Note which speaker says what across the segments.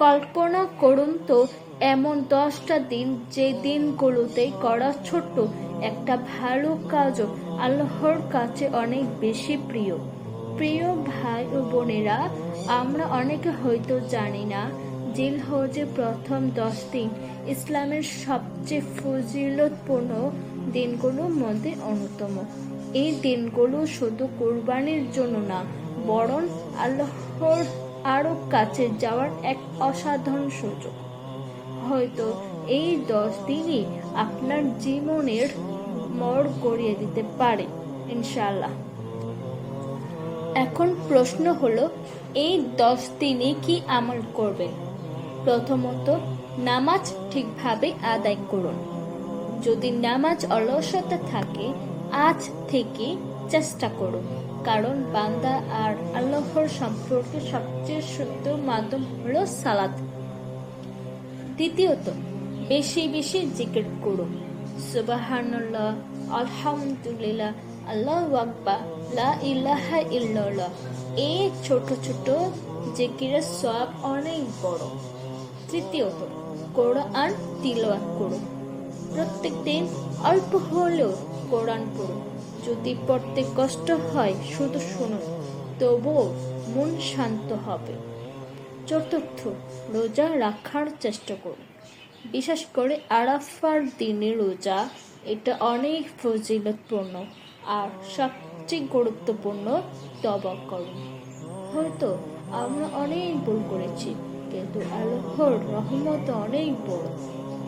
Speaker 1: কল্পনা করুন তো এমন 10টা দিন যে দিনগুলোতে করা ছোট্ট একটা ভালো কাজও আল্লাহর কাছে অনেক বেশি প্রিয়। প্রিয় ভাই ও বোনেরা, আমরা অনেকে হয়তো জানি না জিলহজের প্রথম 10 দিন ইসলামের সবচেয়ে ফজিলতপূর্ণ দিনগুলোর মধ্যে অন্যতম। এই দিনগুলো শুধু কুরবানির জন্য না, বরং আল্লাহর আরো কাছে যাওয়ার এক অসাধারণ সুযোগ। হয়তো এই 10 দিনই আপনার জীবনের মোড় ঘুরিয়ে দিতে পারে, ইনশাআল্লাহ। এখন প্রশ্ন হলো, এই 10 দিনে কি আমল করবেন? প্রথমত, নামাজ ঠিকভাবে আদায় করুন। যদি নামাজ অলসতা থাকে, আজ থেকে চেষ্টা করুন, কারণ বান্দা আর আল্লাহর সম্পর্কে সবচেয়ে সুন্দর মাধ্যম হলো সালাত। দ্বিতীয়ত, বেশি বেশি জিকির করুন। সুবহানাল্লাহ, আলহামদুলিল্লাহ, আল্লাহু আকবার, লা ইলাহা ইল্লাল্লাহ। এই ছোট ছোট জিকিরের সওয়াব অনেক বড়। তৃতীয়ত, কোরআন তিলাওয়াত করুন। প্রত্যেকদিন অল্প হলেও কোরআন পড়ুন। যদি পড়তে কষ্ট হয়, শুধু শুনুন, তবুও মন শান্ত হবে। চতুর্থ, রোজা রাখার চেষ্টা করুন। বিশেষ করে আরাফার দিনে রোজা, এটা অনেক ফজিলতপূর্ণ। আর সবচেয়ে গুরুত্বপূর্ণ, তওবা করুন। হয়তো আমরা অনেক ভুল করেছি, কিন্তু আল্লাহর রহমত অনেক বড়।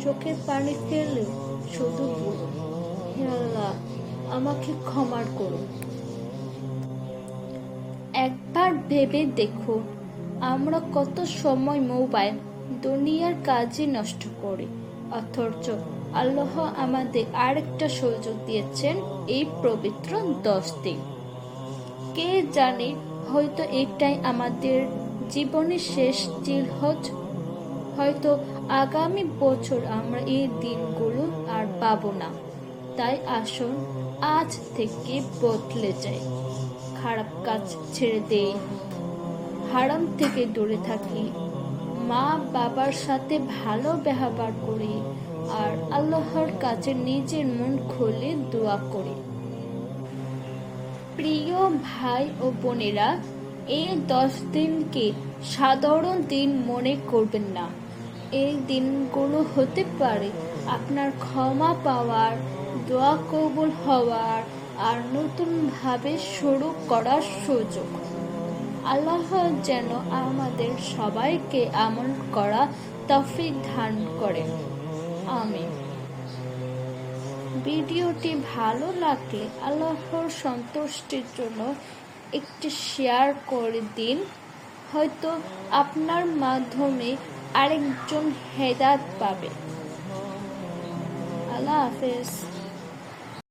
Speaker 1: চোখের পানি ফেললে শুধু বলুন, হে আল্লাহ, আমাকে ক্ষমা করুন। একবার ভেবে দেখুন, আমরা কত সময় মোবাইল, দুনিয়ার কাজে নষ্ট করি, অথচ আল্লাহ আমাদের আরেকটা সুযোগ দিয়েছেন, এই পবিত্র 10 দিন। কে জানে, হয়তো এটাই আমাদের জীবনের শেষ জিলহজ। হয়তো আগামী বছর আমরা এই দিনগুলো আর পাবো না। তাই আসুন আজ থেকে বদলে যাই, খারাপ কাজ ছেড়ে দেই, হারাম থেকে দূরে থাকি, মা বাবার সাথে ভালো ব্যবহার করি, আর আল্লাহর কাছে নিজের মন খুলে দোয়া করি। প্রিয় ভাই ও বোনেরা, এই 10 দিনকে সাধারণ দিন মনে করবেন না। এই দিনগুলো হতে পারে আপনার ক্ষমা পাওয়ার, দোয়া কবুল হওয়ার আর নতুনভাবে শুরু করার সুযোগ। আল্লাহ যেন আমাদের সবাইকে আমল করা তৌফিক দান করেন, আমিন। ভিডিওটি ভালো লাগলে আল্লাহর সন্তুষ্টির জন্য একটি শেয়ার করে দিন। হয়তো আপনার মাধ্যমে আরেকজন হেদায়েত পাবে। আল্লাহ হাফেজ।